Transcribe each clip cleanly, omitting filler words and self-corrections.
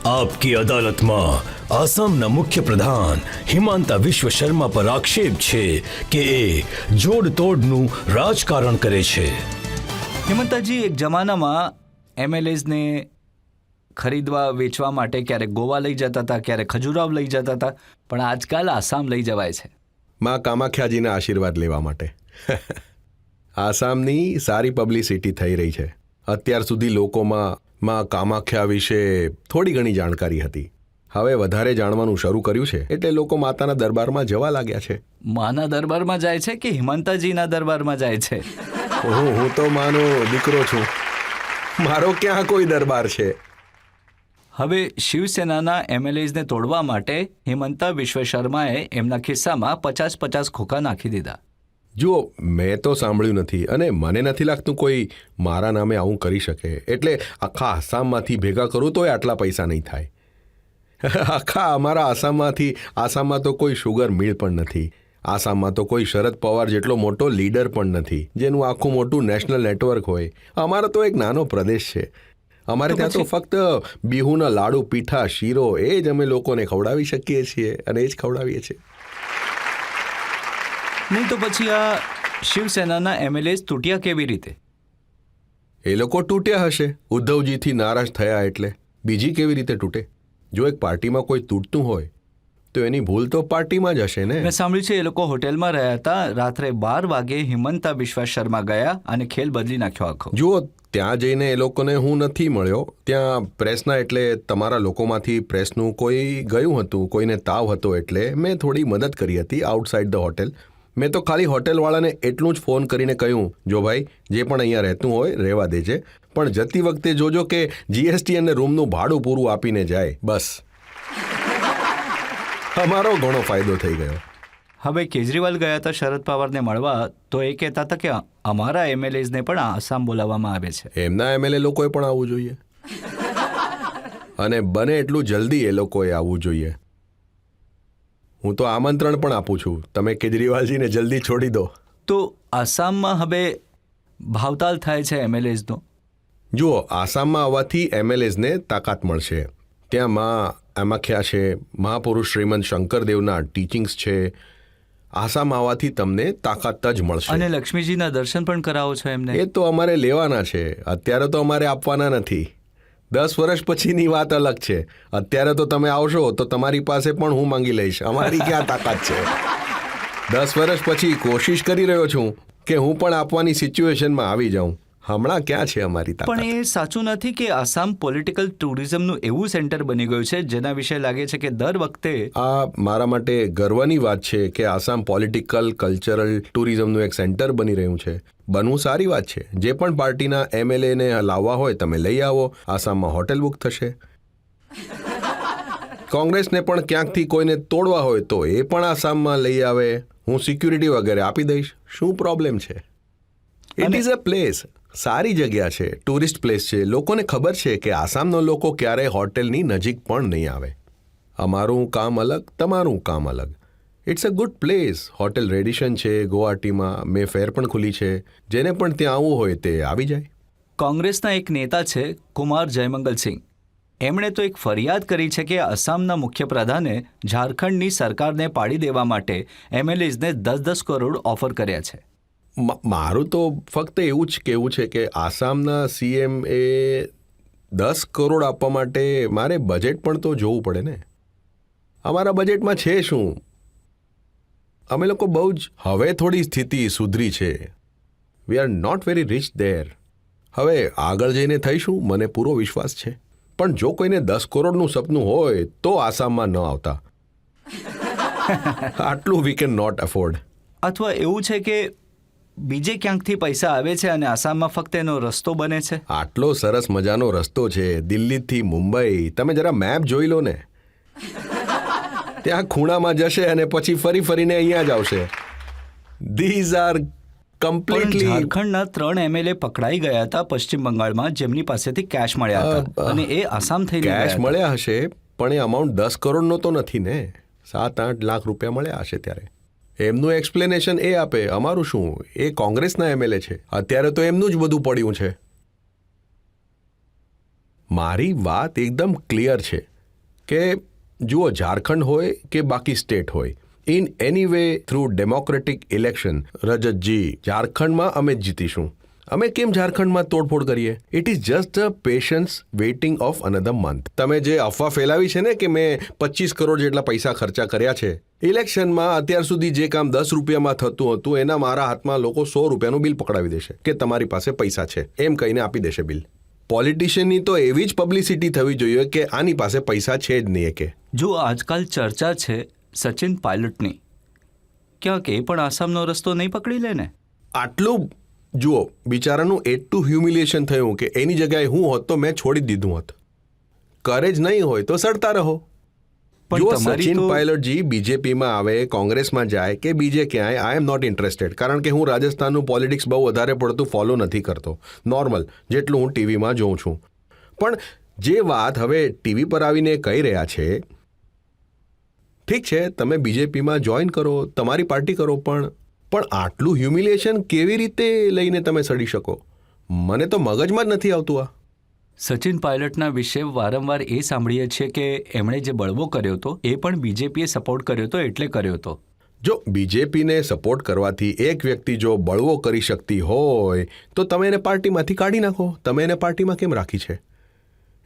આપકી અદાલતમાં આસામના મુખ્ય પ્રધાન હિમાંતા વિશ્વ શર્મા પર આક્ષેપ છે કે એ જોડતોડનું રાજકારણ કરે છે. હિમંતાજી, એક જમાનામાં એમએલએઝને ખરીદવા વેચવા માટે ક્યારેક ગોવા લઈ જતા હતા, ક્યારેક ખજુરાવ લઈ જતા હતા, પણ આજકાલ આસામ લઈ જવાય છે. માં કામાખ્યાજીના આશીર્વાદ લેવા માટે. આસામની સારી પબ્લિસિટી થઈ રહી છે. અત્યાર સુધી લોકોમાં માં કામાખ્યા વિશે થોડી ઘણી જાણકારી હતી. હવે વધારે જાણવાનું શરૂ કર્યું છે, એટલે લોકો માતાના દરબારમાં જવા લાગ્યા છે. માના દરબારમાં જાય છે કે હિમંતાજીના દરબારમાં જાય છે? હું તો માનો દીકરો છું. મારો ક્યાં કોઈ દરબાર છે? હવે શિવસેનાના એમએલએઝને તોડવા માટે હિમંતા વિશ્વ શર્માએ એમના ખિસ્સામાં 50-50 ખોખા નાખી દીધા. જુઓ, મેં તો સાંભળ્યું નથી અને મને નથી લાગતું કોઈ મારા નામે આવું કરી શકે. એટલે આખા આસામમાંથી ભેગા કરું તોય આટલા પૈસા નહીં થાય. આખા અમારા આસામમાં તો કોઈ શુગર મિલ પણ નથી. આસામમાં તો કોઈ શરદ પવાર જેટલો મોટો લીડર પણ નથી જેનું આખું મોટું નેશનલ નેટવર્ક હોય. અમારો તો એક નાનો પ્રદેશ છે. અમારે ત્યાં તો ફક્ત બિહુના લાડુ, પીઠા, શીરો એ જ અમે લોકોને ખવડાવી શકીએ છીએ અને એ જ ખવડાવીએ છીએ. નહીં તો પછી આ શિવસેનાના એમએલએઝ તૂટ્યા કેવી રીતે? એ લોકો તૂટ્યા હશે ઉદ્ધવજીથી નારાજ થયા એટલે. બીજી કેવી રીતે તૂટે? જો એક પાર્ટીમાં કોઈ તૂટતું હોય તો એની ભૂલ તો પાર્ટીમાં જ હશે ને. મેં સાંભળ્યું છે એ લોકો હોટેલમાં રહ્યા હતા. રાત્રે 12 વાગે હિમંતા વિશ્વ શર્મા ગયા અને ખેલ બદલી નાખ્યો આખો. જુઓ, ત્યાં જઈને એ લોકોને હું નથી મળ્યો. ત્યાં પ્રેસના એટલે તમારા લોકોમાંથી પ્રેસનું કોઈ ગયું હતું, કોઈને તાવ હતો એટલે મેં થોડી મદદ કરી હતી આઉટસાઇડ ધ હોટેલ. મેં તો ખાલી હોટેલવાળાને એટલું જ ફોન કરીને કહ્યું, જો ભાઈ જે પણ અહીંયા રહેતું હોય રહેવા દેજે, પણ જતી વખતે જોજો કે જીએસટી અને રૂમનું ભાડું પૂરું આપીને જાય. બસ અમારો ઘણો ફાયદો થઈ ગયો. હવે કેજરીવાલ ગયા હતા શરદ પવારને મળવા, તો એ કહેતા હતા કે અમારા એમએલએઝને પણ આસામ બોલાવવામાં આવે છે. એમના એમએલએ લોકોએ પણ આવવું જોઈએ અને બને એટલું જલ્દી એ લોકોએ આવવું જોઈએ. હું તો આમંત્રણ પણ આપું છું, તમે કેજરીવાલજીને જલ્દી છોડી દો. તો આસામમાં હવે ભાવતાલ થાય છે એમએલએઝનો. જુઓ, આસામમાં આવવાથી એમએલએઝને તાકાત મળશે. ત્યાં માં કામાખ્યા છે, મહાપુરુષ શ્રીમંત શંકરદેવના ટીચિંગ્સ છે. આસામ આવવાથી તમને તાકાત જ મળશે. અને લક્ષ્મીજીના દર્શન પણ કરાવો છો એમને? એ તો અમારે લેવાના છે, અત્યારે તો અમારે આપવાના નથી. 10 વર્ષ પછીની વાત અલગ છે. અત્યારે તો તમે આવશો તો તમારી પાસે પણ હું માંગી લઈશ. અમારી ક્યાં તાકાત છે? 10 વર્ષ પછી કોશિશ કરી રહ્યો છું કે હું પણ આપવાની સિચ્યુએશનમાં આવી જાઉં. હમણાં ક્યાં છે અમારી તાકાત? પણ એ સાચું નથી કે આસામ પોલિટિકલ ટુરિઝમનું એવું સેન્ટર બની ગયું છે જેના વિશે લાગે છે કે દર વખતે. આ મારા માટે ગર્વની વાત છે કે આસામ પોલિટિકલ કલ્ચરલ ટુરિઝમનું એક સેન્ટર બની રહ્યું છે. બનવું સારી વાત છે. જે પણ પાર્ટીના એમએલએને લાવવા હોય તમે લઈ આવો. આસામમાં હોટેલ બુક થશે. કોંગ્રેસને પણ ક્યાંકથી કોઈને તોડવા હોય તો એ પણ આસામમાં લઈ આવે. હું સિક્યુરિટી વગેરે આપી દઈશ. શું પ્રોબ્લેમ છે? It is a place. સારી જગ્યા છે, ટુરિસ્ટ પ્લેસ છે. લોકોને ખબર છે કે આસામનો લોકો ક્યારેય હોટેલની નજીક પણ નહીં આવે. અમારું કામ અલગ, તમારું કામ અલગ. It's a good place. Hotel Radisson છે ગુવાહાટીમાં, મે ફેર પણ ખુલી છે. જેને પણ ત્યાં આવવું હોય તે આવી જાય. કોંગ્રેસના એક નેતા છે કુમાર જયમંગલસિંહ. એમણે તો એક ફરિયાદ કરી છે કે આસામના મુખ્યપ્રધાને ઝારખંડની સરકારને પાડી દેવા માટે એમએલએઝને 10-10 કરોડ ઓફર કર્યા છે. મારું તો ફક્ત એવું જ કહેવું છે કે આસામના સીએમ એ 10 કરોડ આપવા માટે મારે બજેટ પણ તો જોવું પડે ને. અમારા બજેટમાં છે શું? અમે લોકો બહુ જ હવે થોડી સ્થિતિ સુધરી છે. We are not very reach there. હવે આગળ જઈને થઈશું, મને પૂરો વિશ્વાસ છે. પણ જો કોઈને 10 કરોડનું સપનું હોય તો આસામમાં ન આવતા. આટલું વી કેન નોટ અફોર્ડ. અથવા એવું છે કે બીજે ક્યાંકથી પૈસા આવે છે અને આસામમાં ફક્ત એનો રસ્તો બને છે. આટલો સરસ મજાનો રસ્તો છે દિલ્હીથી મુંબઈ. તમે જરા મેપ જોઈ લો ને. ત્યાં ખૂણામાં જશે અને પછી ફરીને અહીંયા જ આવશે. These are completely. ઝારખંડના 3 એમએલએ પકડાઈ ગયા હતા પશ્ચિમ બંગાળમાં, જેમની પાસેથી કેશ મળ્યા હતા અને એ આસામ થઈ કેશ મળ્યા હશે, પણ એ અમાઉન્ટ 10 કરોડનો તો નથી ને. 7-8 લાખ રૂપિયા મળ્યા હશે. ત્યારે એમનું એક્સપ્લેનેશન એ આપે. અમારું શું? એ કોંગ્રેસના એમએલએ છે. અત્યારે તો એમનું જ બધું પડ્યું છે. મારી વાત એકદમ ક્લિયર છે. કે જુઓ, ઝારખંડ હોય કે બાકી સ્ટેટ હોય, in any way through democratic election, Rajatji, ઝારખંડમાં અમે જ જીતીશું. અમે કેમ ઝારખંડમાં તોડફોડ કરીએ? It is just a patience waiting of another month. તમે જે અફવા ફેલાવી છે ને કે મેં 25 કરોડ જેટલા પૈસા ખર્ચા કર્યા છે ઇલેક્શનમાં, અત્યાર સુધી જે કામ 10 રૂપિયામાં થતું હતું એના મારા હાથમાં લોકો 100 રૂપિયાનું બિલ પકડાવી દેશે કે તમારી પાસે પૈસા છે એમ કહીને આપી દેશે બિલ. પોલિટિશિયનની તો એવી જ પબ્લિસિટી થવી જોઈએ કે આની પાસે પૈસા છે જ નહીં. કે જો આજકાલ ચર્ચા છે સચિન પાયલટની, ક્યાંક એ પણ આસામનો રસ્તો નહીં પકડી લે ને? આટલું જુઓ, બિચારાનું એટલું હ્યુમિલિએશન થયું કે એની જગ્યાએ હું હોત તો મેં છોડી જ દીધું હોત. કરે જ નહીં હોય તો સડતા રહો. જુઓ, સચિન પાયલટજી બીજેપીમાં આવે, કોંગ્રેસમાં જાય કે બીજે ક્યાંય, આઈ એમ નોટ ઇન્ટરેસ્ટેડ. કારણ કે હું રાજસ્થાનનું પોલિટિક્સ બહુ વધારે પડતું ફોલો નથી કરતો, નોર્મલ જેટલું હું ટીવીમાં જોઉં છું. પણ જે વાત હવે ટીવી પર આવીને કહી રહ્યા છે, ઠીક છે, તમે બીજેપીમાં જોઈન કરો, તમારી પાર્ટી કરો, પણ આટલું હ્યુમિલિએશન કેવી રીતે લઈને તમે સડી શકો? મને તો મગજમાં જ નથી આવતું. આ સચિન પાયલટના વિશે વારંવાર એ સાંભળીએ છીએ કે એમણે જે બળવો કર્યો હતો એ પણ બીજેપીએ સપોર્ટ કર્યો હતો એટલે કર્યો હતો. જો બીજેપીને સપોર્ટ કરવાથી એક વ્યક્તિ જો બળવો કરી શકતી હોય તો તમે એને પાર્ટીમાંથી કાઢી નાખો. તમે એને પાર્ટીમાં કેમ રાખી છે?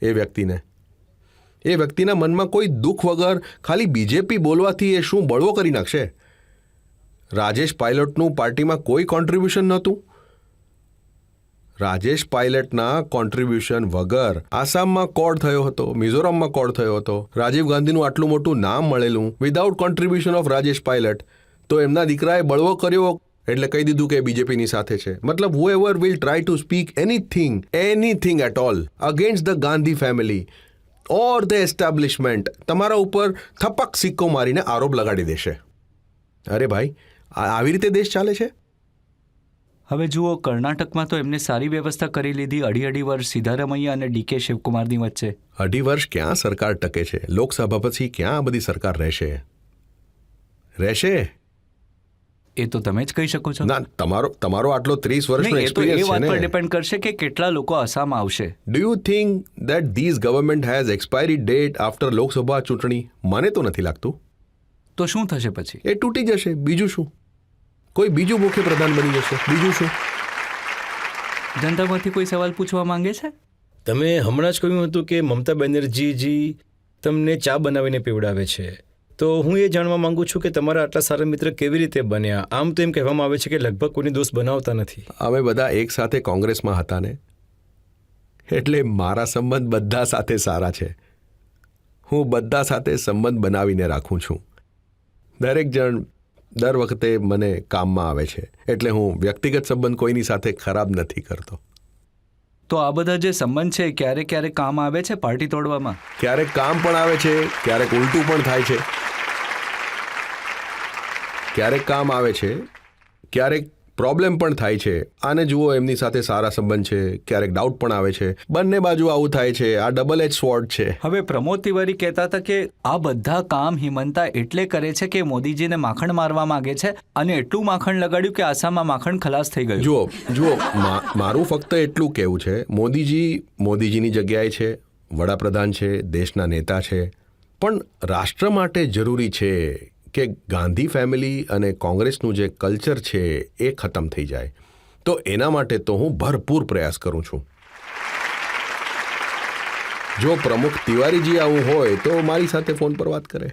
એ વ્યક્તિના મનમાં કોઈ દુઃખ વગર ખાલી બીજેપી બોલવાથી એ શું બળવો કરી નાખશે? રાજેશ પાયલટનું પાર્ટીમાં કોઈ કોન્ટ્રીબ્યુશન નહોતું. રાજેશ પાયલટના કોન્ટ્રીબ્યુશન વગર આસામમાં કોડ થયો હતો, મિઝોરમમાં કોડ થયો હતો. રાજીવ ગાંધીનું આટલું મોટું નામ મળેલું without contribution of Rajesh pilot. તો એમના દીકરાએ બળવો કર્યો એટલે કહી દીધું કે બીજેપીની સાથે છે. મતલબ whoever will try to speak anything at all against the Gandhi family or the establishment, તમારા ઉપર થપક સિક્કો મારીને આરોપ લગાડી દેશે. અરે ભાઈ, આવી રીતે દેશ ચાલે છે? હવે જુઓ, કર્ણાટકમાં તો એમને સારી વ્યવસ્થા કરી લીધી. અઢી વર્ષ સિદ્ધારમૈયા અને ડીકે શિવકુમારની વચ્ચે. 2.5 વર્ષ ક્યાં સરકાર ટકે છે? લોકસભા પછી ક્યાં આ બધી સરકાર રહેશે? એ તો તમે જ કહી શકો છો. ના, તમારો આટલો 30 વર્ષનો એ તો એ એક્સપિરિયન્સ છે વાત ને. પર ડિપેન્ડ કરશે કે કેટલા લોકો આસામ આવશે. Do you think that this government has expiry date after Lok Sabha ચૂંટણી? મને તો નથી લાગતું. તો શું થશે પછી? એ તૂટી જશે. બીજું શું? કોઈ બીજું મુખ્ય પ્રધાન બની જશે. બીજું શું? જનતામાંથી કોઈ સવાલ પૂછવા માંગે છે? તમે હમણાં જ કહ્યું હતું કે મમતા બેનર્જીજી તમને ચા બનાવીને પીવડાવે છે, તો હું એ જાણવા માંગુ છું કે તમારા આટલા સારા મિત્ર કેવી રીતે બન્યા? આમ તો એમ કહેવામાં આવે છે કે લગભગ કોઈની દોસ્ત બનાવતા નથી. અમે બધા એક સાથે કોંગ્રેસમાં હતા ને, એટલે મારા સંબંધ બધા સાથે સારા છે. હું બધા સાથે સંબંધ બનાવીને રાખું છું. દરેક જણ દર વખતે મને કામમાં આવે છે, એટલે હું વ્યક્તિગત સંબંધ કોઈની સાથે ખરાબ નથી કરતો. તો આ બધા જે સંબંધ છે ક્યારેક ક્યારેક કામ આવે છે પાર્ટી તોડવામાં? ક્યારેક કામ પણ આવે છે, ક્યારેક ઉલટું પણ થાય છે. ક્યારેક કામ આવે છે, ક્યારેક પ્રોબ્લેમ પણ થાય છે. આને જુઓ, એમની સાથે સારા સંબંધ છે, ક્યારેક ડાઉટ પણ આવે છે. બંને બાજુ આવું થાય છે. આ ડબલ એજ સ્વોર્ડ છે. હવે પ્રમોદ તિવારી કહેતા હતા કે આ બધા કામ હિમંતા એટલે કરે છે કે મોદીજીને માખણ મારવા માંગે છે, અને એટલું માખણ લગાડ્યું કે આસામમાં માખણ ખલાસ થઈ ગયું. જુઓ, મારું ફક્ત એટલું કહેવું છે, મોદીજીની જગ્યાએ છે, વડાપ્રધાન છે, દેશના નેતા છે, પણ રાષ્ટ્ર માટે જરૂરી છે કે ગાંધી ફેમિલી અને કોંગ્રેસનું જે કલ્ચર છે એ ખતમ થઈ જાય. તો એના માટે તો હું ભરપૂર પ્રયાસ કરું છું. જો પ્રમુખ તિવારીજી આવું હોય તો મારી સાથે ફોન પર વાત કરે.